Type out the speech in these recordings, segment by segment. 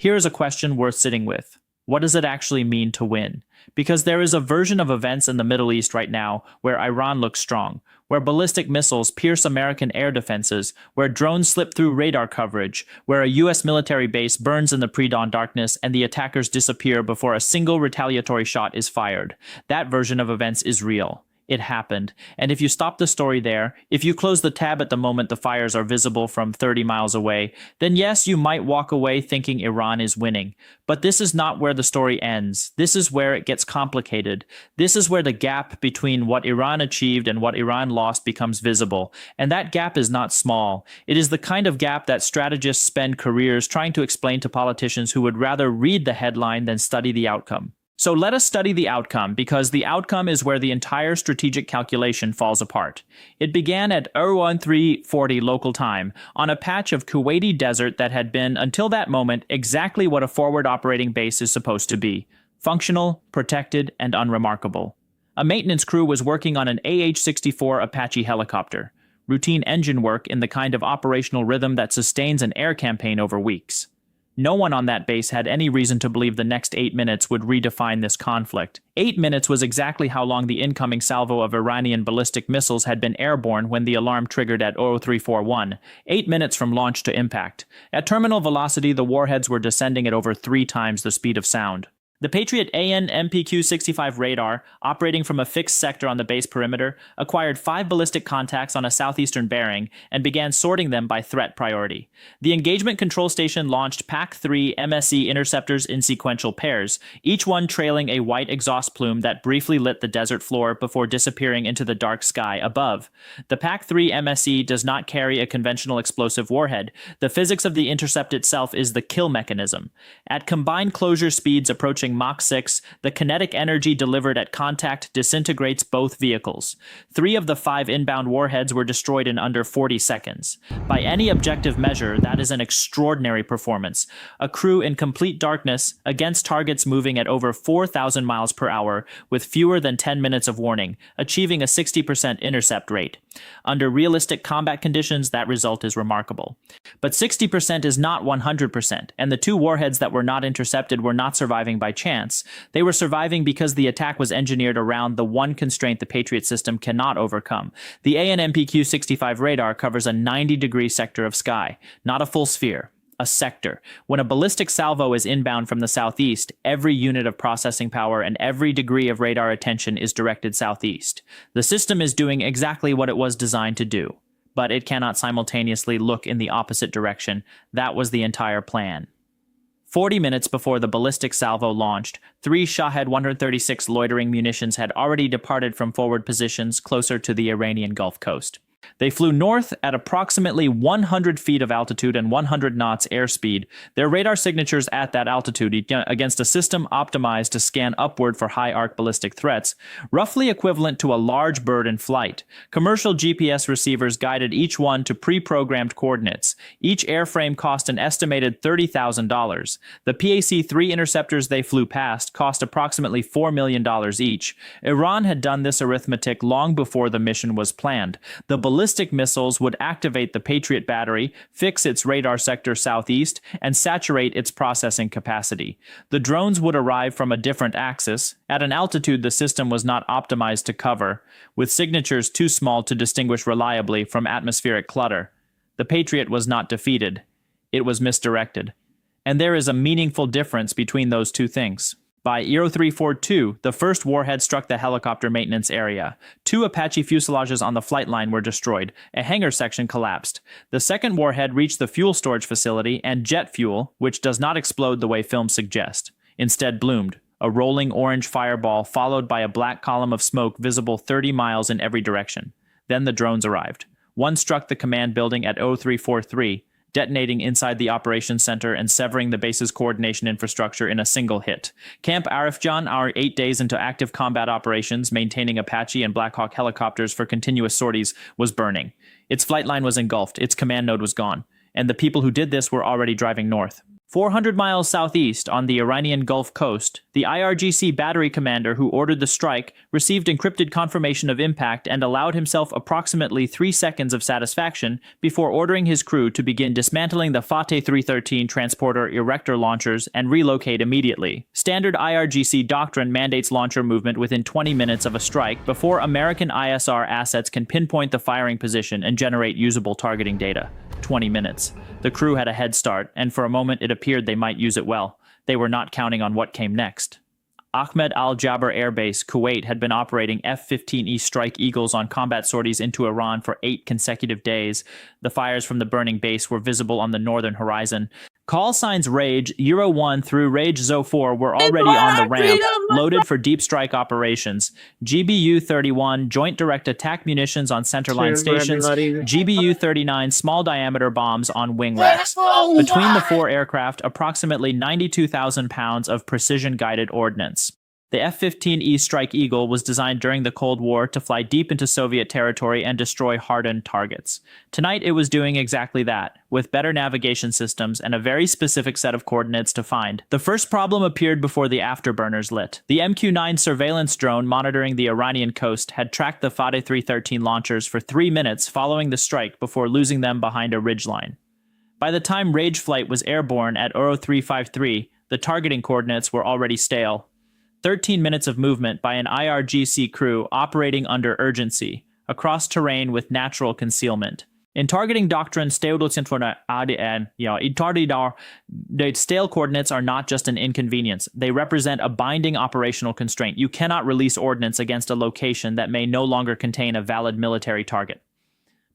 Here is a question worth sitting with. What does it actually mean to win? Because there is a version of events in the Middle East right now where Iran looks strong, where ballistic missiles pierce American air defenses, where drones slip through radar coverage, where a U.S. military base burns in the pre-dawn darkness and the attackers disappear before a single retaliatory shot is fired. That version of events is real. It happened. And if you stop the story there, if you close the tab at the moment the fires are visible from 30 miles away, then yes, you might walk away thinking Iran is winning. But this is not where the story ends. This is where it gets complicated. This is where the gap between what Iran achieved and what Iran lost becomes visible. And that gap is not small. It is the kind of gap that strategists spend careers trying to explain to politicians who would rather read the headline than study the outcome. So let us study the outcome, because the outcome is where the entire strategic calculation falls apart. It began at 01340 local time, on a patch of Kuwaiti desert that had been, until that moment, exactly what a forward operating base is supposed to be: functional, protected, and unremarkable. A maintenance crew was working on an AH-64 Apache helicopter, routine engine work in the kind of operational rhythm that sustains an air campaign over weeks. No one on that base had any reason to believe the next 8 minutes would redefine this conflict. 8 minutes was exactly how long the incoming salvo of Iranian ballistic missiles had been airborne when the alarm triggered at 0341. 8 minutes from launch to impact. At terminal velocity, the warheads were descending at over 3 times the speed of sound. The Patriot AN/MPQ-65 radar, operating from a fixed sector on the base perimeter, acquired 5 ballistic contacts on a southeastern bearing and began sorting them by threat priority. The engagement control station launched PAC-3 MSE interceptors in sequential pairs, each one trailing a white exhaust plume that briefly lit the desert floor before disappearing into the dark sky above. The PAC-3 MSE does not carry a conventional explosive warhead. The physics of the intercept itself is the kill mechanism. At combined closure speeds approaching Mach 6, the kinetic energy delivered at contact disintegrates both vehicles. 3 of the 5 inbound warheads were destroyed in under 40 seconds. By any objective measure, that is an extraordinary performance. A crew in complete darkness against targets moving at over 4,000 miles per hour with fewer than 10 minutes of warning, achieving a 60% intercept rate. Under realistic combat conditions, that result is remarkable. But 60% is not 100%, and the 2 warheads that were not intercepted were not surviving by chance. They were surviving because the attack was engineered around the one constraint the Patriot system cannot overcome. The AN/MPQ-65 radar covers a 90-degree sector of sky, not a full sphere. A sector. When a ballistic salvo is inbound from the southeast, every unit of processing power and every degree of radar attention is directed southeast. The system is doing exactly what it was designed to do, but it cannot simultaneously look in the opposite direction. That was the entire plan. 40 minutes before the ballistic salvo launched, 3 Shahed 136 loitering munitions had already departed from forward positions closer to the Iranian Gulf Coast. They flew north at approximately 100 feet of altitude and 100 knots airspeed, their radar signatures at that altitude against a system optimized to scan upward for high-arc ballistic threats, roughly equivalent to a large bird in flight. Commercial GPS receivers guided each one to pre-programmed coordinates. Each airframe cost an estimated $30,000. The PAC-3 interceptors they flew past cost approximately $4 million each. Iran had done this arithmetic long before the mission was planned. The ballistic missiles would activate the Patriot battery, fix its radar sector southeast, and saturate its processing capacity. The drones would arrive from a different axis, at an altitude the system was not optimized to cover, with signatures too small to distinguish reliably from atmospheric clutter. The Patriot was not defeated. It was misdirected. And there is a meaningful difference between those two things. By 0342, the first warhead struck the helicopter maintenance area. 2 Apache fuselages on the flight line were destroyed. A hangar section collapsed. The second warhead reached the fuel storage facility, and jet fuel, which does not explode the way films suggest, instead bloomed, a rolling orange fireball followed by a black column of smoke visible 30 miles in every direction. Then the drones arrived. One struck the command building at 0343, detonating inside the operations center and severing the base's coordination infrastructure in a single hit. Camp Arifjan, our 8 days into active combat operations, maintaining Apache and Black Hawk helicopters for continuous sorties, was burning. Its flight line was engulfed, its command node was gone, and the people who did this were already driving north. 400 miles southeast on the Iranian Gulf Coast, the IRGC battery commander who ordered the strike received encrypted confirmation of impact and allowed himself approximately 3 seconds of satisfaction before ordering his crew to begin dismantling the Fateh 313 transporter erector launchers and relocate immediately. Standard IRGC doctrine mandates launcher movement within 20 minutes of a strike before American ISR assets can pinpoint the firing position and generate usable targeting data. 20 minutes. The crew had a head start, and for a moment it appeared they might use it well. They were not counting on what came next. Ahmed Al-Jaber Air Base, Kuwait, had been operating F-15E Strike Eagles on combat sorties into Iran for 8 consecutive days. The fires from the burning base were visible on the northern horizon. Call signs Rage, Euro 1 through Rage Zo 4 were already on the ramp, loaded for deep strike operations. GBU-31 Joint Direct Attack munitions on centerline stations, GBU-39 small diameter bombs on wing racks. Between the 4 aircraft, approximately 92,000 pounds of precision-guided ordnance. The F-15E Strike Eagle was designed during the Cold War to fly deep into Soviet territory and destroy hardened targets. Tonight it was doing exactly that, with better navigation systems and a very specific set of coordinates to find. The first problem appeared before the afterburners lit. The MQ-9 surveillance drone monitoring the Iranian coast had tracked the Fateh 313 launchers for 3 minutes following the strike before losing them behind a ridgeline. By the time Rage Flight was airborne at Uro 353, the targeting coordinates were already stale. 13 minutes of movement by an IRGC crew operating under urgency, across terrain with natural concealment. In targeting doctrine, the stale coordinates are not just an inconvenience. They represent a binding operational constraint. You cannot release ordnance against a location that may no longer contain a valid military target.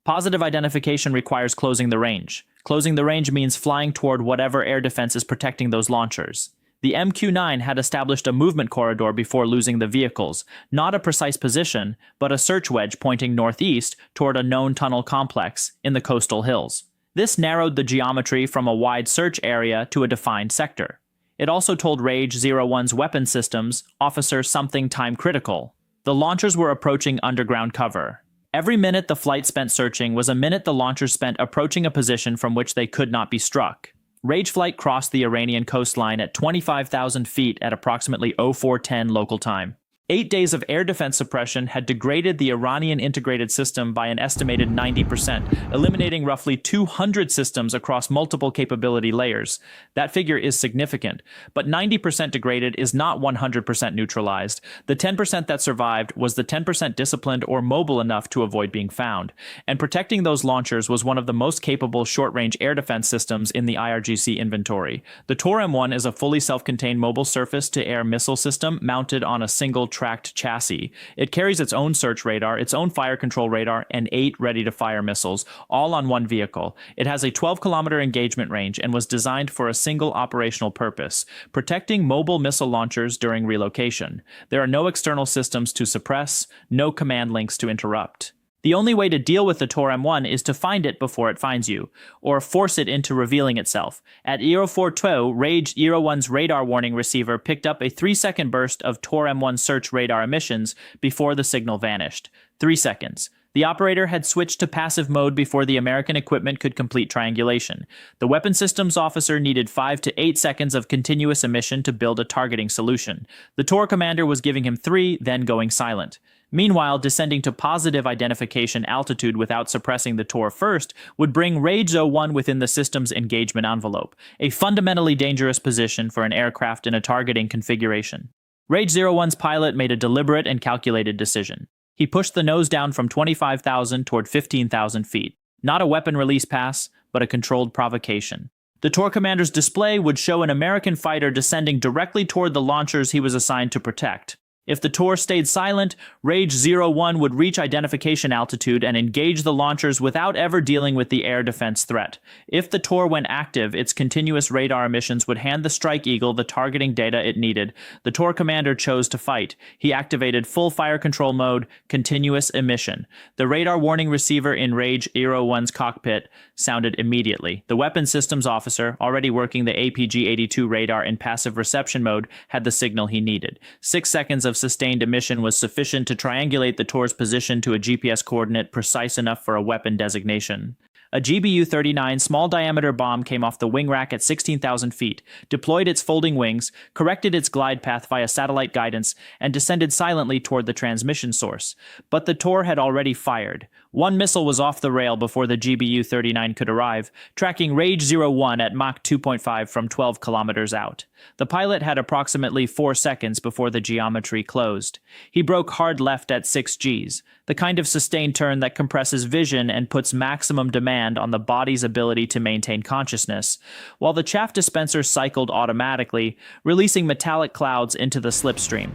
Positive identification requires closing the range. Closing the range means flying toward whatever air defense is protecting those launchers. The MQ-9 had established a movement corridor before losing the vehicles, not a precise position, but a search wedge pointing northeast toward a known tunnel complex in the coastal hills. This narrowed the geometry from a wide search area to a defined sector. It also told Rage 01's weapon systems, officer something time critical. The launchers were approaching underground cover. Every minute the flight spent searching was a minute the launchers spent approaching a position from which they could not be struck. Rage Flight crossed the Iranian coastline at 25,000 feet at approximately 0410 local time. 8 days of air defense suppression had degraded the Iranian integrated system by an estimated 90%, eliminating roughly 200 systems across multiple capability layers. That figure is significant, but 90% degraded is not 100% neutralized. The 10% that survived was the 10% disciplined or mobile enough to avoid being found, and protecting those launchers was one of the most capable short-range air defense systems in the IRGC inventory. The Tor M1 is a fully self-contained mobile surface-to-air missile system mounted on a single tracked chassis. It carries its own search radar, its own fire control radar, and 8 ready-to-fire missiles, all on one vehicle. It has a 12-kilometer engagement range and was designed for a single operational purpose, protecting mobile missile launchers during relocation. There are no external systems to suppress, no command links to interrupt. The only way to deal with the Tor M1 is to find it before it finds you, or force it into revealing itself. At Euro 42, Rage Euro 1's radar warning receiver picked up a 3-second burst of Tor M1 search radar emissions before the signal vanished. 3 seconds. The operator had switched to passive mode before the American equipment could complete triangulation. The weapon systems officer needed 5 to 8 seconds of continuous emission to build a targeting solution. The Tor commander was giving him 3, then going silent. Meanwhile, descending to positive identification altitude without suppressing the Tor first would bring Rage 01 within the system's engagement envelope, a fundamentally dangerous position for an aircraft in a targeting configuration. Rage 01's pilot made a deliberate and calculated decision. He pushed the nose down from 25,000 toward 15,000 feet. Not a weapon release pass, but a controlled provocation. The Tor commander's display would show an American fighter descending directly toward the launchers he was assigned to protect. If the Tor stayed silent, Rage 01 would reach identification altitude and engage the launchers without ever dealing with the air defense threat. If the Tor went active, its continuous radar emissions would hand the Strike Eagle the targeting data it needed. The Tor commander chose to fight. He activated full fire control mode, continuous emission. The radar warning receiver in Rage 01's cockpit sounded immediately. The weapons systems officer, already working the APG-82 radar in passive reception mode, had the signal he needed. 6 seconds of sustained emission was sufficient to triangulate the Tor's position to a GPS coordinate precise enough for a weapon designation. A GBU-39 small-diameter bomb came off the wing rack at 16,000 feet, deployed its folding wings, corrected its glide path via satellite guidance, and descended silently toward the transmission source. But the Tor had already fired. One missile was off the rail before the GBU-39 could arrive, tracking Rage 01 at Mach 2.5 from 12 kilometers out. The pilot had approximately 4 seconds before the geometry closed. He broke hard left at 6 Gs, the kind of sustained turn that compresses vision and puts maximum demand on the body's ability to maintain consciousness, while the chaff dispenser cycled automatically, releasing metallic clouds into the slipstream.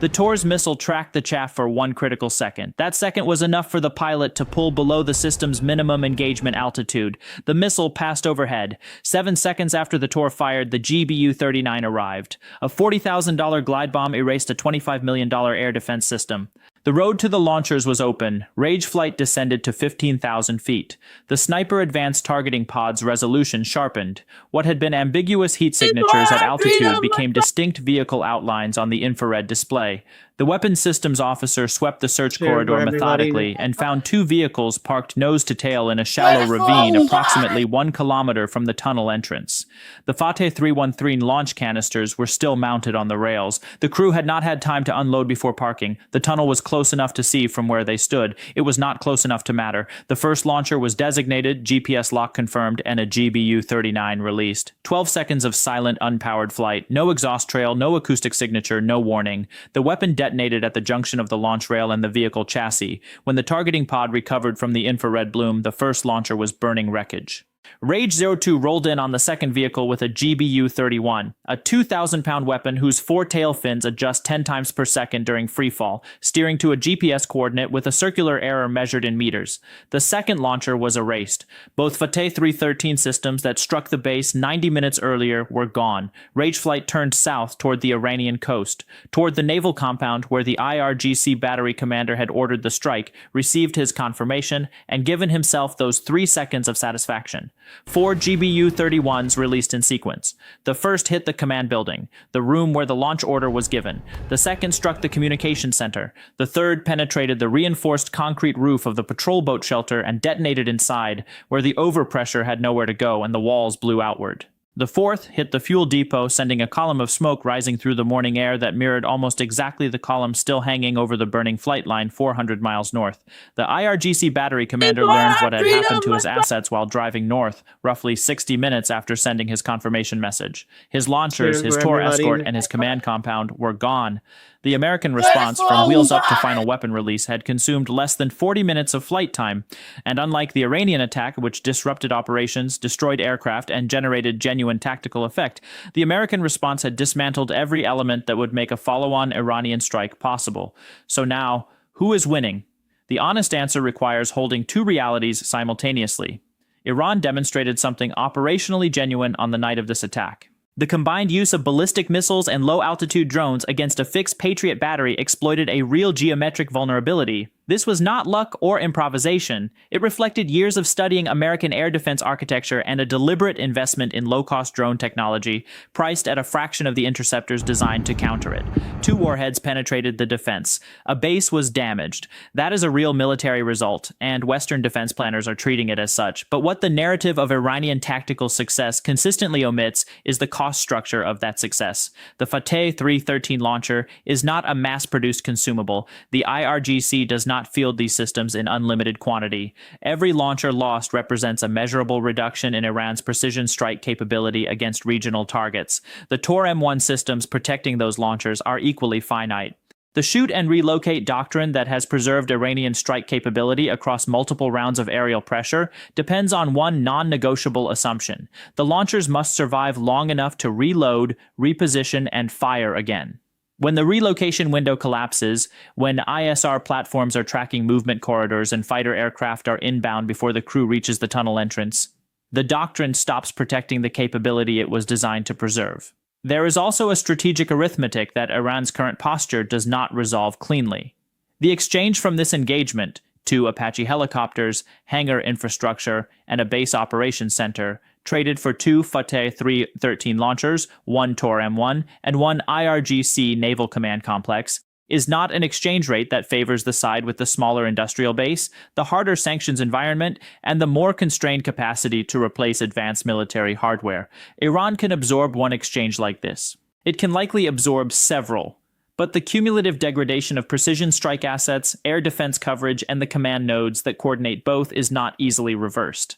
The Tor's missile tracked the chaff for 1 critical second. That second was enough for the pilot to pull below the system's minimum engagement altitude. The missile passed overhead. 7 seconds after the Tor fired, the GBU-39 arrived. A $40,000 glide bomb erased a $25 million air defense system. The road to the launchers was open. Rage flight descended to 15,000 feet. The sniper advanced targeting pod's resolution sharpened. What had been ambiguous heat signatures at altitude became distinct vehicle outlines on the infrared display. The weapons systems officer swept the search corridor methodically and found 2 vehicles parked nose to tail in a shallow ravine approximately 1 kilometer from the tunnel entrance. The Fateh 313 launch canisters were still mounted on the rails. The crew had not had time to unload before parking. The tunnel was close enough to see from where they stood. It was not close enough to matter. The first launcher was designated, GPS lock confirmed, and a GBU-39 released. 12 seconds of silent, unpowered flight. No exhaust trail, no acoustic signature, no warning. The weapon detonated at the junction of the launch rail and the vehicle chassis. When the targeting pod recovered from the infrared bloom, the first launcher was burning wreckage. Rage 02 rolled in on the second vehicle with a GBU-31, a 2,000-pound weapon whose 4 tail fins adjust 10 times per second during freefall, steering to a GPS coordinate with a circular error measured in meters. The second launcher was erased. Both Fateh 313 systems that struck the base 90 minutes earlier were gone. Rage flight turned south toward the Iranian coast, toward the naval compound where the IRGC battery commander had ordered the strike, received his confirmation, and given himself those 3 seconds of satisfaction. 4 GBU-31s released in sequence. The first hit the command building, the room where the launch order was given. The second struck the communication center. The third penetrated the reinforced concrete roof of the patrol boat shelter and detonated inside, where the overpressure had nowhere to go and the walls blew outward. The fourth hit the fuel depot, sending a column of smoke rising through the morning air that mirrored almost exactly the column still hanging over the burning flight line 400 miles north. The IRGC battery commander learned what had happened to his assets while driving north, roughly 60 minutes after sending his confirmation message. His launchers, his Tor escort, and his command compound were gone. The American response from wheels up to final weapon release had consumed less than 40 minutes of flight time, and unlike the Iranian attack, which disrupted operations, destroyed aircraft, and generated genuine tactical effect, the American response had dismantled every element that would make a follow-on Iranian strike possible. So now, who is winning? The honest answer requires holding 2 realities simultaneously. Iran demonstrated something operationally genuine on the night of this attack. The combined use of ballistic missiles and low-altitude drones against a fixed Patriot battery exploited a real geometric vulnerability. This was not luck or improvisation. It reflected years of studying American air defense architecture and a deliberate investment in low-cost drone technology, priced at a fraction of the interceptors designed to counter it. 2 warheads penetrated the defense. A base was damaged. That is a real military result, and Western defense planners are treating it as such. But what the narrative of Iranian tactical success consistently omits is the cost structure of that success. The Fateh 313 launcher is not a mass-produced consumable. The IRGC does not field these systems in unlimited quantity. Every launcher lost represents a measurable reduction in Iran's precision strike capability against regional targets. The Tor M1 systems protecting those launchers are equally finite. The shoot and relocate doctrine that has preserved Iranian strike capability across multiple rounds of aerial pressure depends on one non-negotiable assumption. The launchers must survive long enough to reload, reposition, and fire again. When the relocation window collapses, when ISR platforms are tracking movement corridors and fighter aircraft are inbound before the crew reaches the tunnel entrance, the doctrine stops protecting the capability it was designed to preserve. There is also a strategic arithmetic that Iran's current posture does not resolve cleanly. The exchange from this engagement, 2 Apache helicopters, hangar infrastructure, and a base operations center, traded for 2 Fateh 313 launchers, 1 Tor M1, and 1 IRGC Naval Command Complex, is not an exchange rate that favors the side with the smaller industrial base, the harder sanctions environment, and the more constrained capacity to replace advanced military hardware. Iran can absorb one exchange like this. It can likely absorb several. But the cumulative degradation of precision strike assets, air defense coverage, and the command nodes that coordinate both is not easily reversed.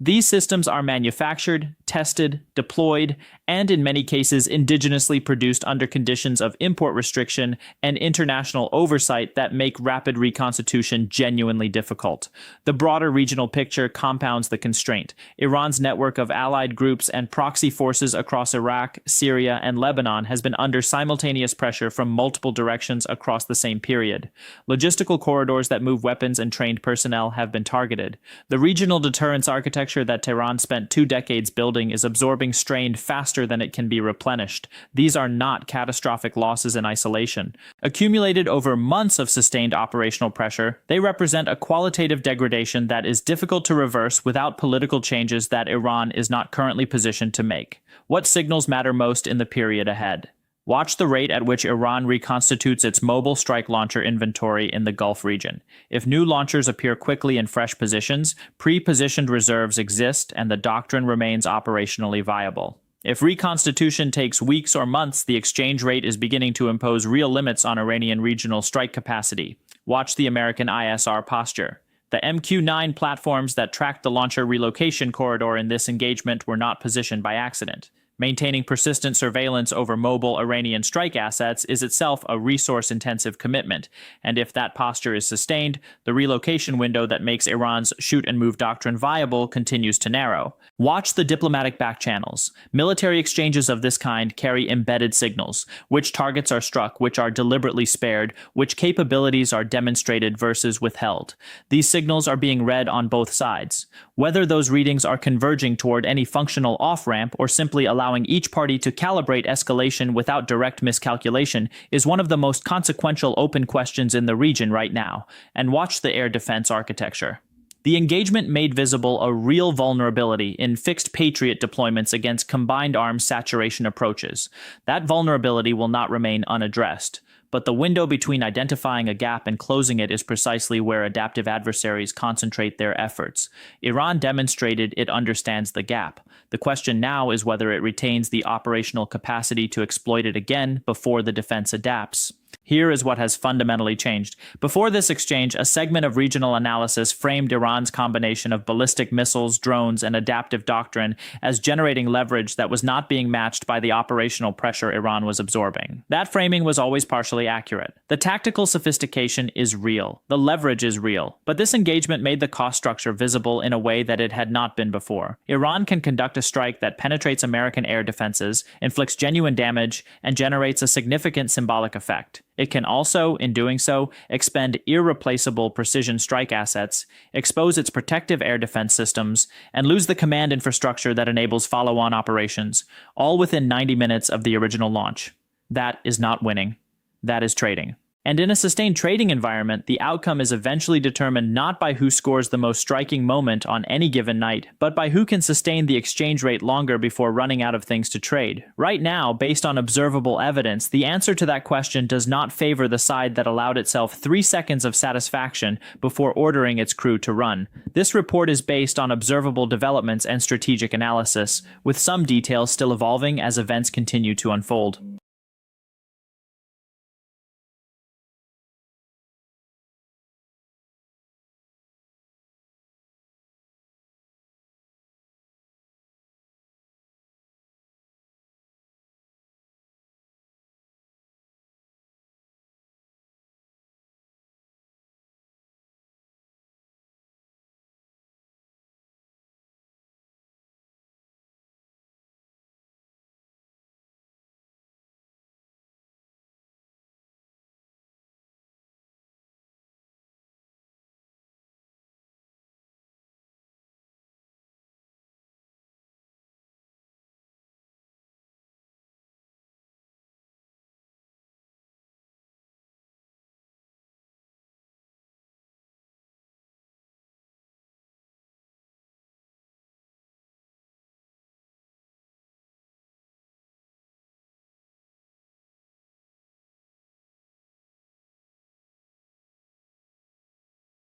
These systems are manufactured, tested, deployed, and in many cases indigenously produced under conditions of import restriction and international oversight that make rapid reconstitution genuinely difficult. The broader regional picture compounds the constraint. Iran's network of allied groups and proxy forces across Iraq, Syria, and Lebanon has been under simultaneous pressure from multiple directions across the same period. Logistical corridors that move weapons and trained personnel have been targeted. The regional deterrence architecture that Tehran spent 2 decades building is absorbing strain faster than it can be replenished. These are not catastrophic losses in isolation. Accumulated over months of sustained operational pressure, they represent a qualitative degradation that is difficult to reverse without political changes that Iran is not currently positioned to make. What signals matter most in the period ahead? Watch the rate at which Iran reconstitutes its mobile strike launcher inventory in the Gulf region. If new launchers appear quickly in fresh positions, pre-positioned reserves exist and the doctrine remains operationally viable. If reconstitution takes weeks or months, the exchange rate is beginning to impose real limits on Iranian regional strike capacity. Watch the American ISR posture. The MQ-9 platforms that tracked the launcher relocation corridor in this engagement were not positioned by accident. Maintaining persistent surveillance over mobile Iranian strike assets is itself a resource-intensive commitment, and if that posture is sustained, the relocation window that makes Iran's shoot-and-move doctrine viable continues to narrow. Watch the diplomatic backchannels. Military exchanges of this kind carry embedded signals: which targets are struck, which are deliberately spared, which capabilities are demonstrated versus withheld. These signals are being read on both sides. Whether those readings are converging toward any functional off-ramp or simply allowing each party to calibrate escalation without direct miscalculation is one of the most consequential open questions in the region right now. And watch the air defense architecture. The engagement made visible a real vulnerability in fixed Patriot deployments against combined arms saturation approaches. That vulnerability will not remain unaddressed. But the window between identifying a gap and closing it is precisely where adaptive adversaries concentrate their efforts. Iran demonstrated it understands the gap. The question now is whether it retains the operational capacity to exploit it again before the defense adapts. Here is what has fundamentally changed. Before this exchange, a segment of regional analysis framed Iran's combination of ballistic missiles, drones, and adaptive doctrine as generating leverage that was not being matched by the operational pressure Iran was absorbing. That framing was always partially accurate. The tactical sophistication is real. The leverage is real. But this engagement made the cost structure visible in a way that it had not been before. Iran can conduct a strike that penetrates American air defenses, inflicts genuine damage, and generates a significant symbolic effect. It can also, in doing so, expend irreplaceable precision strike assets, expose its protective air defense systems, and lose the command infrastructure that enables follow-on operations, all within 90 minutes of the original launch. That is not winning. That is trading. And in a sustained trading environment, the outcome is eventually determined not by who scores the most striking moment on any given night, but by who can sustain the exchange rate longer before running out of things to trade. Right now, based on observable evidence, the answer to that question does not favor the side that allowed itself 3 seconds of satisfaction before ordering its crew to run. This report is based on observable developments and strategic analysis, with some details still evolving as events continue to unfold.